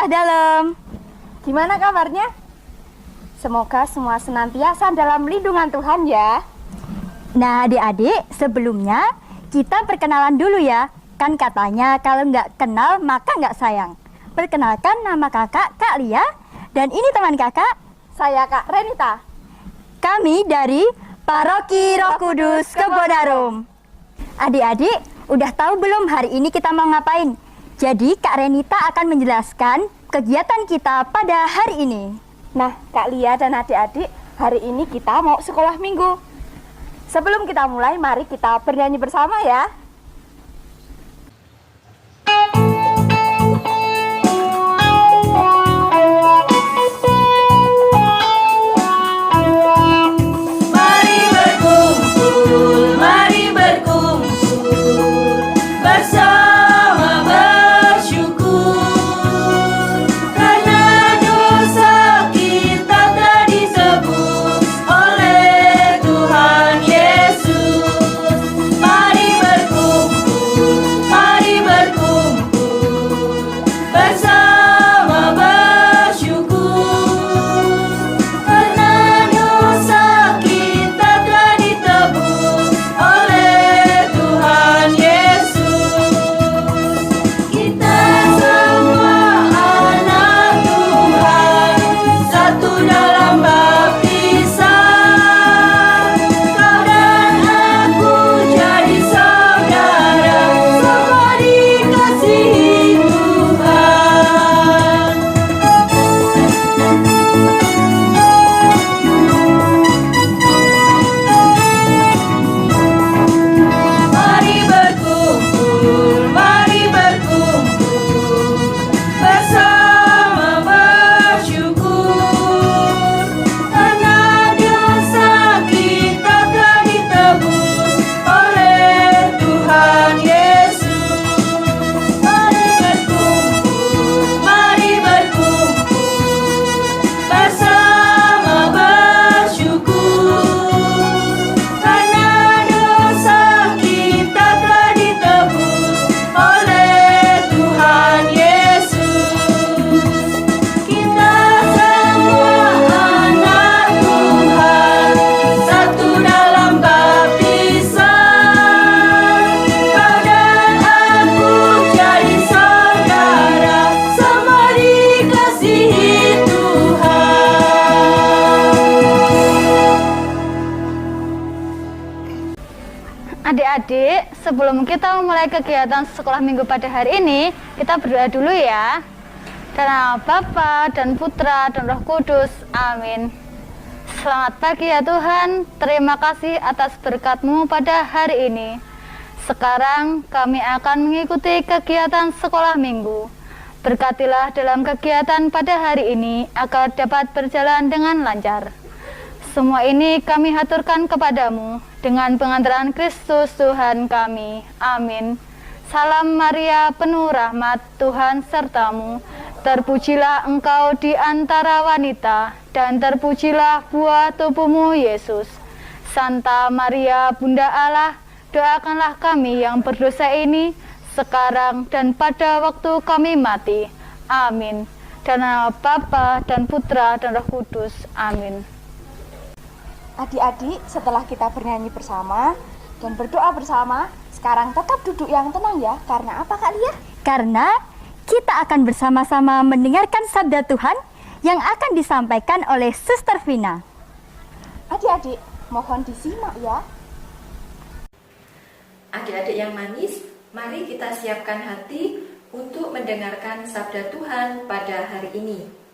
sebelah dalam. Gimana kabarnya? Semoga semua senantiasa dalam lindungan Tuhan ya. Nah adik-adik, sebelumnya kita perkenalan dulu ya. Kan katanya kalau nggak kenal maka nggak sayang. Perkenalkan, nama kakak Kak Lia. Dan ini teman kakak, saya Kak Renita. Kami dari Paroki Roh Kudus Kebonarum. Adik-adik, udah tahu belum hari ini kita mau ngapain? Jadi Kak Renita akan menjelaskan kegiatan kita pada hari ini. Nah, Kak Lia dan adik-adik, hari ini kita mau sekolah minggu. Sebelum kita mulai, mari kita bernyanyi bersama ya. Adik-adik, sebelum kita memulai kegiatan sekolah minggu pada hari ini, kita berdoa dulu ya. Dalam nama Bapa dan Putra dan Roh Kudus, amin. Selamat pagi ya Tuhan, terima kasih atas berkat-Mu pada hari ini. Sekarang kami akan mengikuti kegiatan sekolah minggu. Berkatilah dalam kegiatan pada hari ini agar dapat berjalan dengan lancar. Semua ini kami haturkan kepadamu dengan pengantaran Kristus Tuhan kami. Amin. Salam Maria, penuh rahmat, Tuhan sertamu. Terpujilah engkau di antara wanita, dan terpujilah buah tubuhmu, Yesus. Santa Maria, Bunda Allah, doakanlah kami yang berdosa ini, sekarang dan pada waktu kami mati. Amin. Dalam nama Bapa dan Putra dan Roh Kudus. Amin. Adik-adik, setelah kita bernyanyi bersama dan berdoa bersama, sekarang tetap duduk yang tenang ya. Karena apa Kak Lia? Karena kita akan bersama-sama mendengarkan sabda Tuhan yang akan disampaikan oleh Suster Vina. Adik-adik, mohon disimak ya. Adik-adik yang manis, mari kita siapkan hati untuk mendengarkan sabda Tuhan pada hari ini.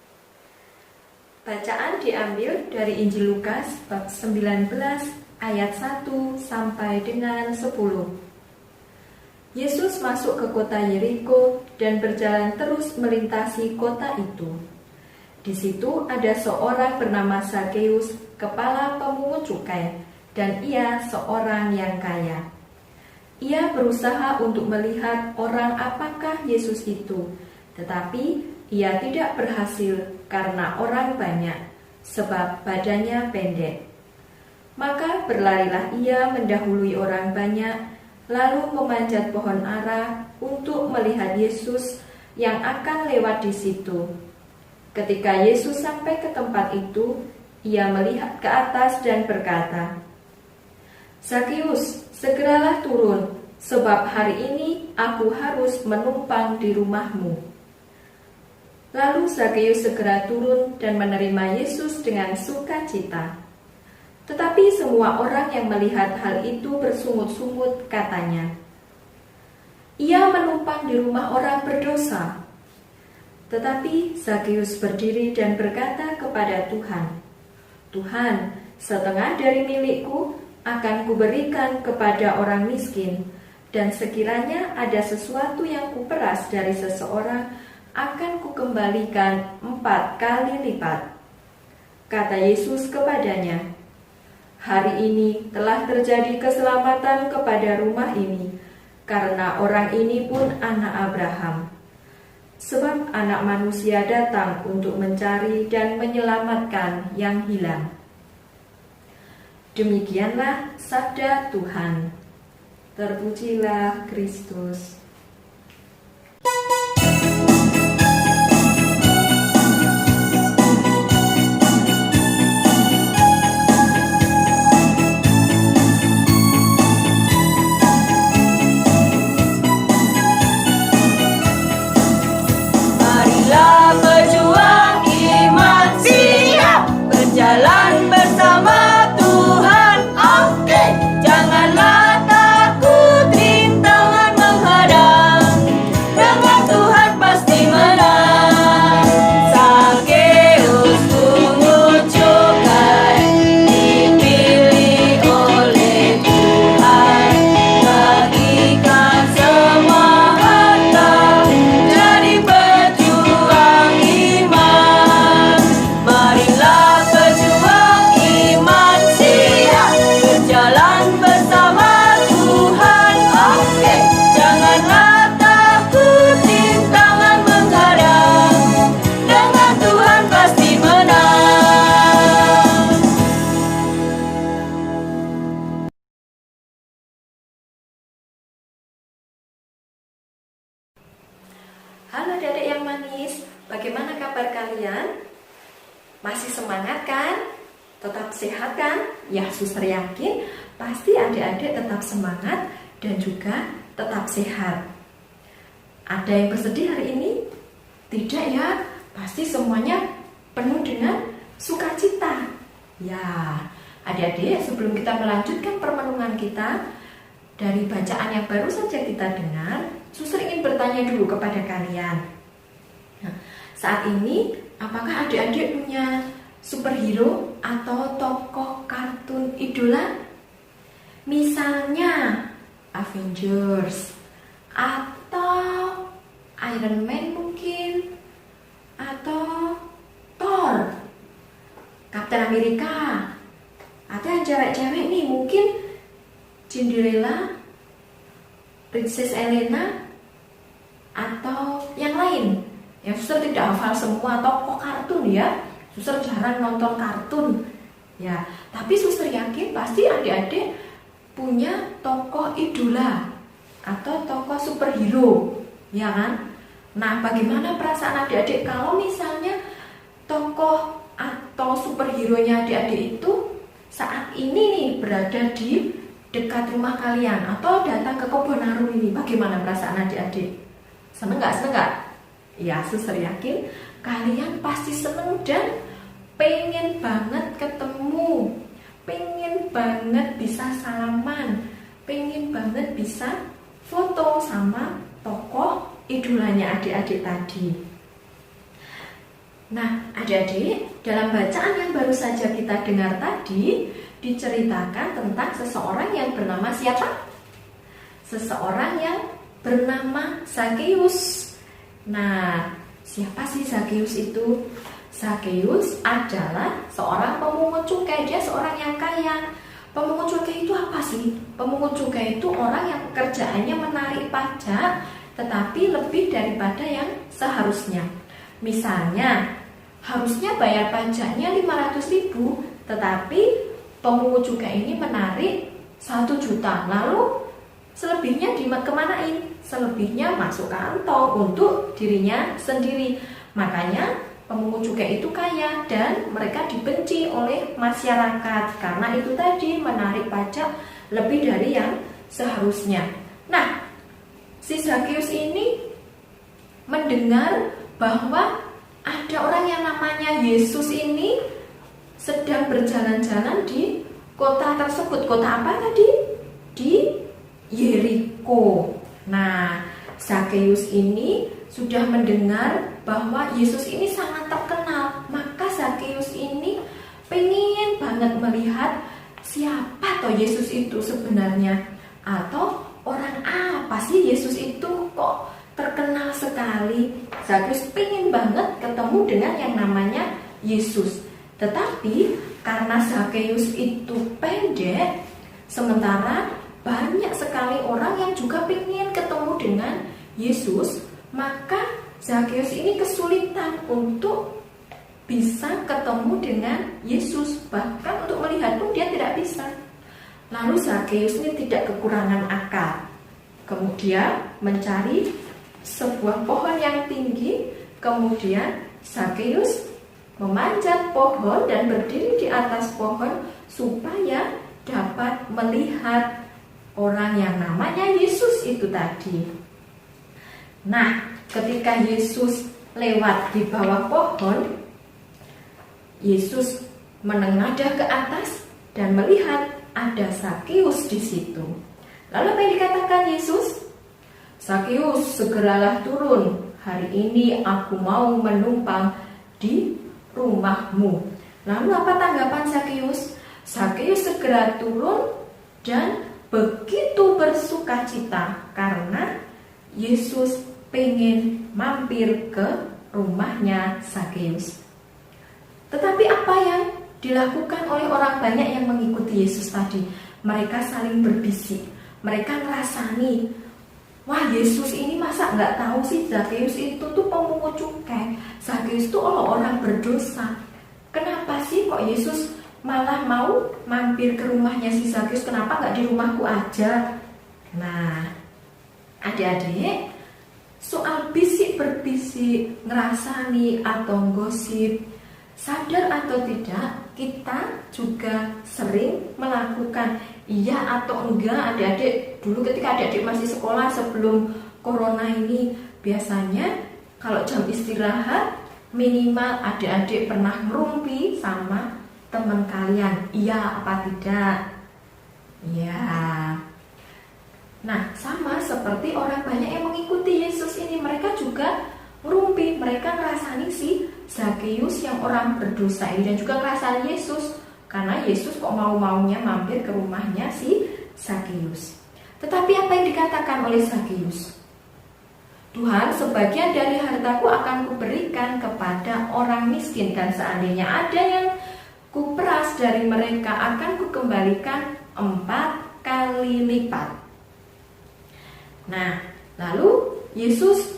Bacaan diambil dari Injil Lukas bab 19 ayat 1 sampai dengan 10. Yesus masuk ke kota Yeriko dan berjalan terus melintasi kota itu. Di situ ada seorang bernama Zakheus, kepala pemungut cukai, dan ia seorang yang kaya. Ia berusaha untuk melihat orang apakah Yesus itu, tetapi ia tidak berhasil karena orang banyak, sebab badannya pendek. Maka berlarilah ia mendahului orang banyak, lalu memanjat pohon ara untuk melihat Yesus, yang akan lewat di situ. Ketika Yesus sampai ke tempat itu, ia melihat ke atas dan berkata, "Zakeus, segeralah turun, sebab hari ini aku harus menumpang di rumahmu." Lalu Zakeus segera turun dan menerima Yesus dengan sukacita. Tetapi semua orang yang melihat hal itu bersungut-sungut katanya, "Ia menumpang di rumah orang berdosa." Tetapi Zakeus berdiri dan berkata kepada Tuhan, "Tuhan, setengah dari milikku akan kuberikan kepada orang miskin, dan sekiranya ada sesuatu yang kuperas dari seseorang, akan kukembalikan 4 kali lipat." Kata Yesus kepadanya, "Hari ini telah terjadi keselamatan kepada rumah ini, karena orang ini pun anak Abraham. Sebab Anak Manusia datang untuk mencari dan menyelamatkan yang hilang." Demikianlah sabda Tuhan. Terpujilah Kristus. Marilah berjuang iman siap, berjalan bersama Tuhan. Oke, janganlah takut rintangan menghadang, dengan Tuhan pasti menang. Zakeus pungut cukai, dipilih oleh Tuhan, bagikan semua harta, jadi pejuang iman. Marilah berjuang iman siap, berjalan bersama Tuhan. Oke, janganlah takut rintangan menghadang, dengan Tuhan pasti menang. Halo adik-adik yang manis, bagaimana kabar kalian? Masih semangat kan? Tetap sehat kan? Ya, suster yakin pasti adik-adik tetap semangat dan juga tetap sehat. Ada yang bersedih hari ini? Tidak ya, pasti semuanya penuh dengan sukacita. Ya, adik-adik, sebelum kita melanjutkan permenungan kita, dari bacaan yang baru saja kita dengar, suster ingin bertanya dulu kepada kalian. Nah, saat ini, apakah adik-adik punya superhero atau tokoh kartun idola? Misalnya Avengers atau Iron Man mungkin, atau Thor, Captain America, atau yang cewek-cewek nih mungkin Cinderella, Princess Elena, atau yang lain. Yang suster tidak hafal semua tokoh kartun ya. Suster jarang nonton kartun ya. Tapi suster yakin pasti adik-adik punya tokoh idola atau tokoh superhero, ya kan? Nah, bagaimana perasaan adik-adik kalau misalnya tokoh atau superhero-nya adik-adik itu saat ini nih berada di dekat rumah kalian atau datang ke kebun harum ini? Bagaimana perasaan adik-adik? Seneng gak? Seneng gak? Ya, suster yakin kalian pasti seneng dan pengen banget ketemu, pengen banget bisa salaman, pengen banget bisa foto sama tokoh idolanya adik-adik tadi. Nah, adik-adik, dalam bacaan yang baru saja kita dengar tadi diceritakan tentang seseorang yang bernama siapa? Seseorang yang bernama Zakeus. Nah, siapa sih Zakeus itu? Zakeus adalah seorang pemungut cukai. Dia seorang yang kaya. Pemungut cukai itu apa sih? Pemungut cukai itu orang yang pekerjaannya menarik pajak, tetapi lebih daripada yang seharusnya. Misalnya, harusnya bayar pajaknya 500.000, tetapi pemungut cukai ini menarik 1 juta. Lalu selebihnya kemanain? Selebihnya masuk kantong untuk dirinya sendiri. Makanya pemungut cukai itu kaya dan mereka dibenci oleh masyarakat karena itu tadi menarik pajak lebih dari yang seharusnya. Nah, si Zakeus ini mendengar bahwa ada orang yang namanya Yesus ini sedang berjalan-jalan di kota tersebut. Kota apa tadi? Di Yeriko. Nah, Zakeus ini sudah mendengar bahwa Yesus ini sangat terkenal. Maka Zakeus ini pengen banget melihat siapa toh Yesus itu sebenarnya. Atau orang apa sih Yesus itu kok terkenal sekali. Zakeus pengen banget ketemu dengan yang namanya Yesus. Tetapi karena Zakeus itu pendek, sementara banyak sekali orang yang juga pengen ketemu dengan Yesus, maka Zakeus ini kesulitan untuk bisa ketemu dengan Yesus. Bahkan untuk melihat pun dia tidak bisa. Lalu Zakeus ini tidak kekurangan akal. Kemudian mencari sebuah pohon yang tinggi. Kemudian Zakeus memanjat pohon dan berdiri di atas pohon supaya dapat melihat orang yang namanya Yesus itu tadi. Nah, ketika Yesus lewat di bawah pohon, Yesus menengadah ke atas dan melihat ada Zakeus di situ. Lalu apa yang dikatakan Yesus? Zakeus, segeralah turun. Hari ini aku mau menumpang di rumahmu. Lalu apa tanggapan Zakeus? Zakeus segera turun dan begitu bersukacita karena Yesus pengen mampir ke rumahnya Zakeus. Tetapi apa yang dilakukan oleh orang banyak yang mengikuti Yesus tadi? Mereka saling berbisik. Mereka ngerasani, wah Yesus ini masa nggak tahu sih Zakeus itu tuh pemungut cukai. Zakeus itu orang berdosa. Kenapa sih kok Yesus malah mau mampir ke rumahnya si Zakeus? Kenapa nggak di rumahku aja? Nah, adik-adik, soal bisik berbisik, ngerasani atau gosip, sadar atau tidak, kita juga sering melakukan. Iya atau enggak, adik-adik, dulu ketika adik-adik masih sekolah sebelum corona ini, biasanya kalau jam istirahat minimal adik-adik pernah ngerumpi sama teman kalian. Iya apa tidak? Iya. Nah, sama seperti orang banyak yang mengikuti Yesus ini, mereka juga ngerumpi, mereka ngerasani si Zakeus yang orang berdosa ini dan juga ngerasani Yesus karena Yesus kok mau-maunya mampir ke rumahnya si Zakeus. Tetapi apa yang dikatakan oleh Zakeus? Tuhan, sebagian dari hartaku akan kuberikan kepada orang miskin, dan seandainya ada yang kuperas dari mereka akan kukembalikan 4 kali lipat. Nah, lalu Yesus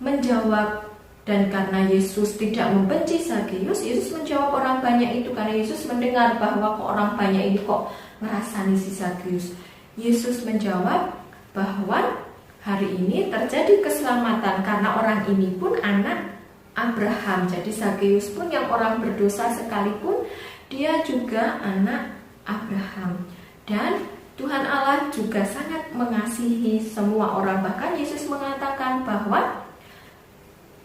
menjawab, dan karena Yesus tidak membenci Zakeus, Yesus menjawab orang banyak itu karena Yesus mendengar bahwa kok orang banyak ini kok ngerasani si Zakeus. Yesus menjawab bahwa hari ini terjadi keselamatan karena orang ini pun anak Abraham. Jadi Zakeus pun yang orang berdosa sekalipun, dia juga anak Abraham. Dan Tuhan Allah juga sangat mengasihi semua orang. Bahkan Yesus mengatakan bahwa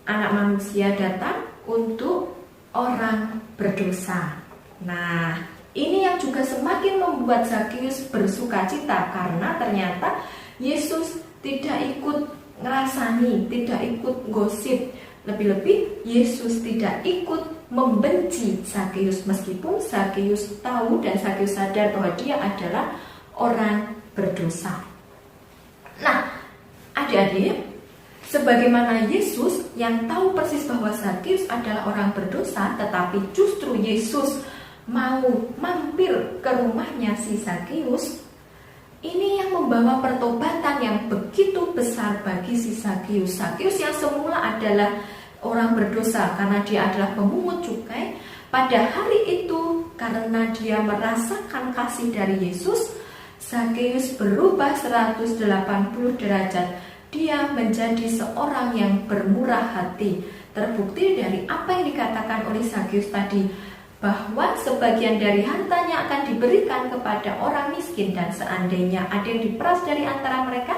Anak manusia datang untuk orang berdosa. Nah, ini yang juga semakin membuat Zakeus bersukacita karena ternyata Yesus tidak ikut ngerasani, tidak ikut gosip. Lebih-lebih Yesus tidak ikut membenci Zakeus, meskipun Zakeus tahu dan Zakeus sadar bahwa dia adalah orang berdosa. Nah, adik-adik, sebagaimana Yesus yang tahu persis bahwa Zakeus adalah orang berdosa, tetapi justru Yesus mau mampir ke rumahnya si Zakeus, ini yang membawa pertobatan yang begitu besar bagi si Zakeus. Zakeus yang semula adalah orang berdosa karena dia adalah pemungut cukai, pada hari itu karena dia merasakan kasih dari Yesus, Zakeus berubah 180 derajat. Dia menjadi seorang yang bermurah hati. Terbukti dari apa yang dikatakan oleh Zakeus tadi, bahwa sebagian dari hartanya akan diberikan kepada orang miskin, dan seandainya ada yang diperas dari antara mereka,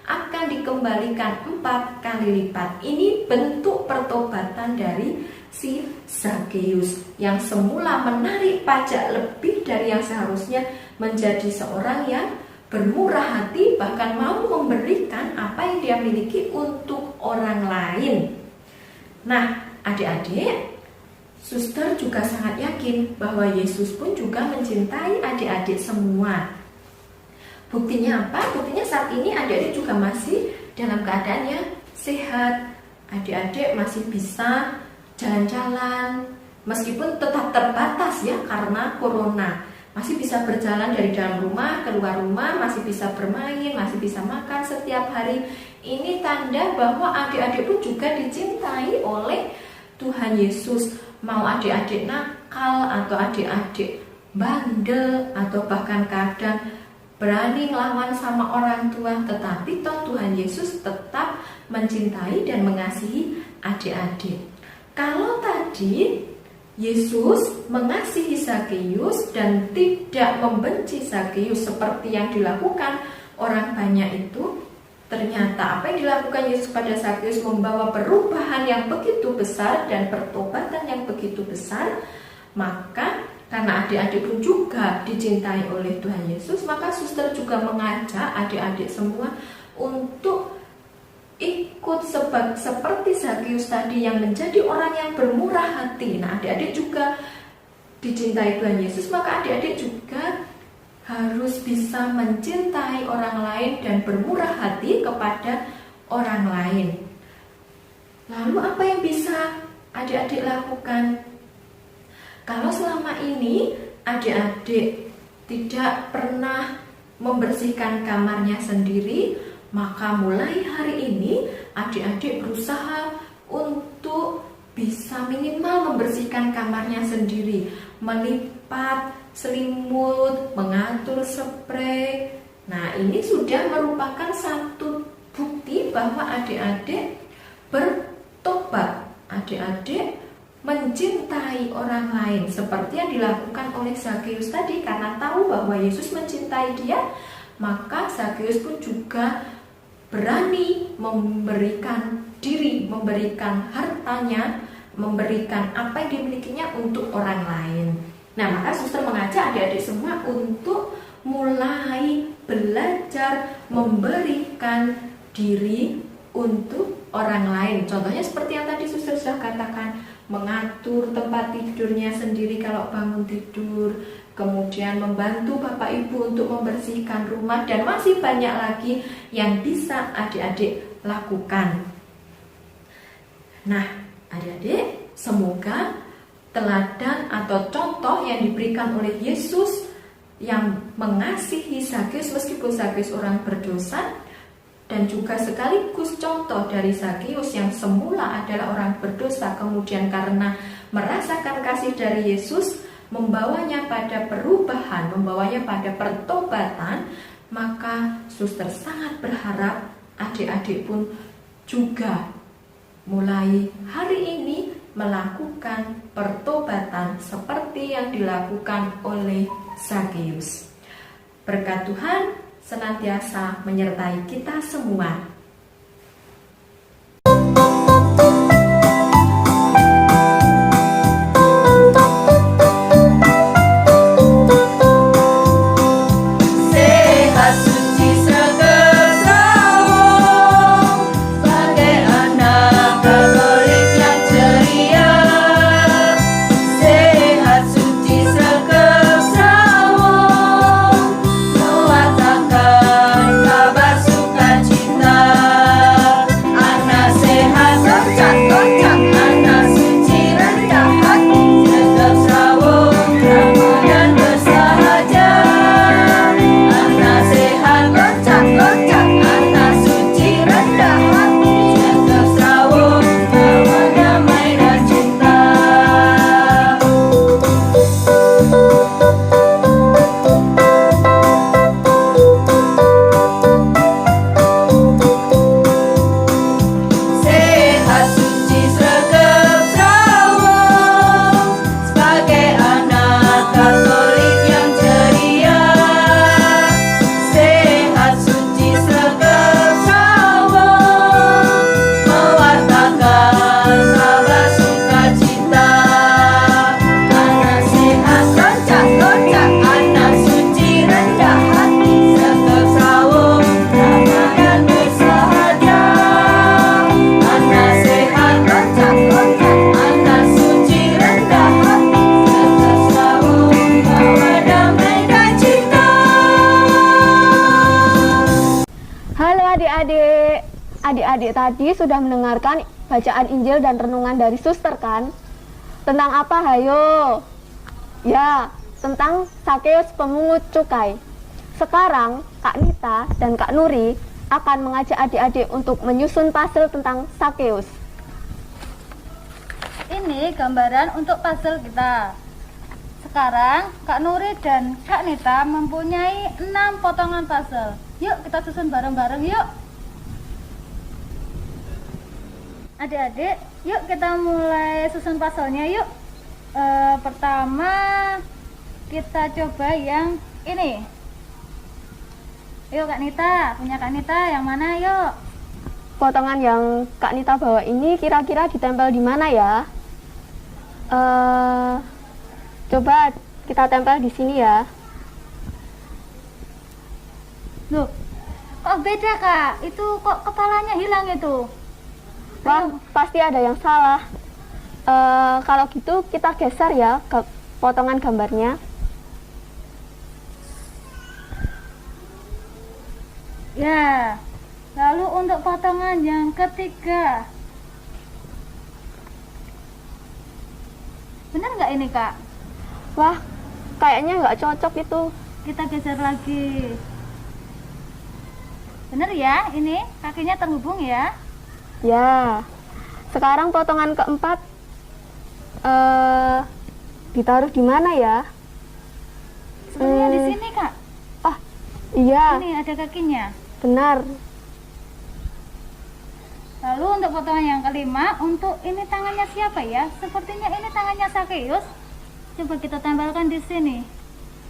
akan dikembalikan 4 kali lipat. Ini bentuk pertobatan dari si Zakeus yang semula menarik pajak lebih dari yang seharusnya, menjadi seorang yang bermurah hati, bahkan mau memberikan apa yang dia miliki untuk orang lain. Nah, adik-adik, suster juga sangat yakin bahwa Yesus pun juga mencintai adik-adik semua. Buktinya apa? Buktinya saat ini adik-adik juga masih dalam keadaannya sehat. Adik-adik masih bisa jalan-jalan, meskipun tetap terbatas ya karena corona. Masih bisa berjalan dari dalam rumah, keluar rumah, masih bisa bermain, masih bisa makan setiap hari. Ini tanda bahwa adik-adik pun juga dicintai oleh Tuhan Yesus. Mau adik-adik nakal atau adik-adik bandel atau bahkan kadang berani ngelawan sama orang tua, tetapi toh Tuhan Yesus tetap mencintai dan mengasihi adik-adik. Kalau tadi Yesus mengasihi Zakeus dan tidak membenci Zakeus seperti yang dilakukan orang banyak itu, ternyata apa yang dilakukan Yesus pada Zakeus membawa perubahan yang begitu besar dan pertobatan yang begitu besar. Maka karena adik-adik pun juga dicintai oleh Tuhan Yesus, maka suster juga mengajak adik-adik semua untuk ikut seperti Zakeus tadi yang menjadi orang yang bermurah hati. Nah, adik-adik juga dicintai Tuhan Yesus, maka adik-adik juga harus bisa mencintai orang lain dan bermurah hati kepada orang lain. Lalu apa yang bisa adik-adik lakukan? Kalau selama ini adik-adik tidak pernah membersihkan kamarnya sendiri, maka mulai hari ini adik-adik berusaha untuk bisa minimal membersihkan kamarnya sendiri, melipat selimut, mengatur spray. Nah, ini sudah merupakan satu bukti bahwa adik-adik bertobat, adik-adik mencintai orang lain seperti yang dilakukan oleh Zakeus tadi. Karena tahu bahwa Yesus mencintai dia, maka Zakeus pun juga berani memberikan diri, memberikan hartanya, memberikan apa yang dimilikinya untuk orang lain. Nah, maka suster mengajak adik-adik semua untuk mulai belajar memberikan diri untuk orang lain. Contohnya seperti yang tadi suster sudah katakan, mengatur tempat tidurnya sendiri kalau bangun tidur, kemudian membantu Bapak Ibu untuk membersihkan rumah, dan masih banyak lagi yang bisa adik-adik lakukan. Nah, adik-adik, semoga teladan atau contoh yang diberikan oleh Yesus yang mengasihi Zakeus meskipun Zakeus orang berdosa, dan juga sekaligus contoh dari Zakeus yang semula adalah orang berdosa, kemudian karena merasakan kasih dari Yesus, membawanya pada perubahan, membawanya pada pertobatan, maka suster sangat berharap adik-adik pun juga mulai hari ini melakukan pertobatan seperti yang dilakukan oleh Zakeus. Berkat Tuhan senantiasa menyertai kita semua. Cinta adik-adik tadi sudah mendengarkan bacaan Injil dan renungan dari suster kan? Tentang apa hayo? Ya, tentang Sakeus pemungut cukai. Sekarang Kak Nita dan Kak Nuri akan mengajak adik-adik untuk menyusun puzzle tentang Sakeus. Ini gambaran untuk puzzle kita. Sekarang Kak Nuri dan Kak Nita mempunyai 6 potongan puzzle. Yuk kita susun bareng-bareng yuk. Adik-adik, yuk kita mulai susun puzzle-nya yuk. Pertama kita coba yang ini. Yuk Kak Nita, punya Kak Nita yang mana yuk? Potongan yang Kak Nita bawa ini kira-kira ditempel di mana ya? Coba kita tempel di sini ya. Loh, kok beda Kak? Itu kok kepalanya hilang itu? Wah, pasti ada yang salah. Kalau gitu kita geser ya ke potongan gambarnya. Ya, lalu untuk potongan yang ketiga. Benar nggak ini Kak? Wah, kayaknya nggak cocok itu. Kita geser lagi. Benar ya, ini kakinya terhubung ya. Ya, sekarang potongan keempat ditaruh di mana ya? Sebenarnya di sini Kak. Oh, iya, Ini ada kakinya. benar. Lalu untuk potongan yang kelima, untuk ini tangannya siapa ya? Sepertinya ini tangannya Sakeus. Coba kita tempelkan di sini.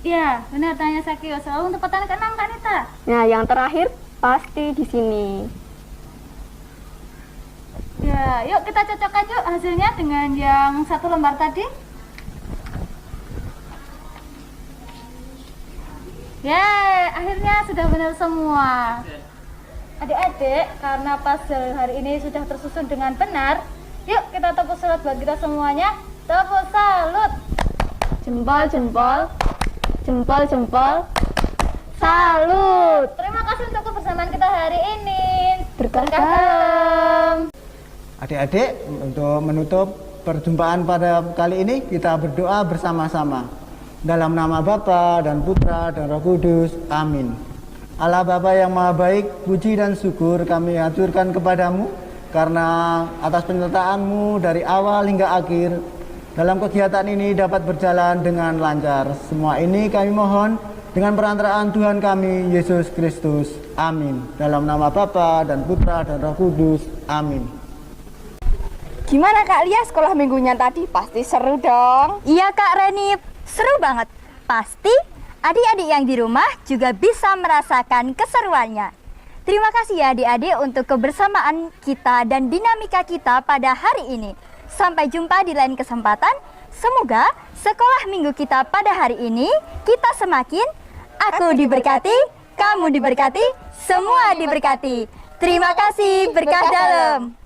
Iya, benar tangannya Sakeus. Lalu untuk potongan keenam Kak Nita. Nah, yang terakhir pasti di sini. Ya, yuk kita cocokkan yuk hasilnya dengan yang satu lembar tadi. Ya, akhirnya sudah benar semua. Adik-adik, karena puzzle hari ini sudah tersusun dengan benar, yuk kita tepuk salut buat kita semuanya. Tepuk salut. Jempol, jempol, jempol, jempol. Salut. Terima kasih untuk kebersamaan kita hari ini. Berkah Berkah dalam. dalam. Adik-adik, untuk menutup perjumpaan pada kali ini, kita berdoa bersama-sama. Dalam nama Bapa dan Putra dan Roh Kudus. Amin. Allah Bapa yang Maha Baik, puji dan syukur kami haturkan kepadamu karena atas penyertaan-Mu dari awal hingga akhir dalam kegiatan ini dapat berjalan dengan lancar. Semua ini kami mohon dengan perantaraan Tuhan kami Yesus Kristus. Amin. Dalam nama Bapa dan Putra dan Roh Kudus. Amin. Gimana Kak Lia sekolah minggunya tadi? Pasti seru dong. Iya Kak Renip, seru banget. Pasti adik-adik yang di rumah juga bisa merasakan keseruannya. Terima kasih ya adik-adik untuk kebersamaan kita dan dinamika kita pada hari ini. Sampai jumpa di lain kesempatan. Semoga sekolah minggu kita pada hari ini kita semakin aku diberkati, kamu diberkati, semua diberkati. Terima kasih, berkah dalam.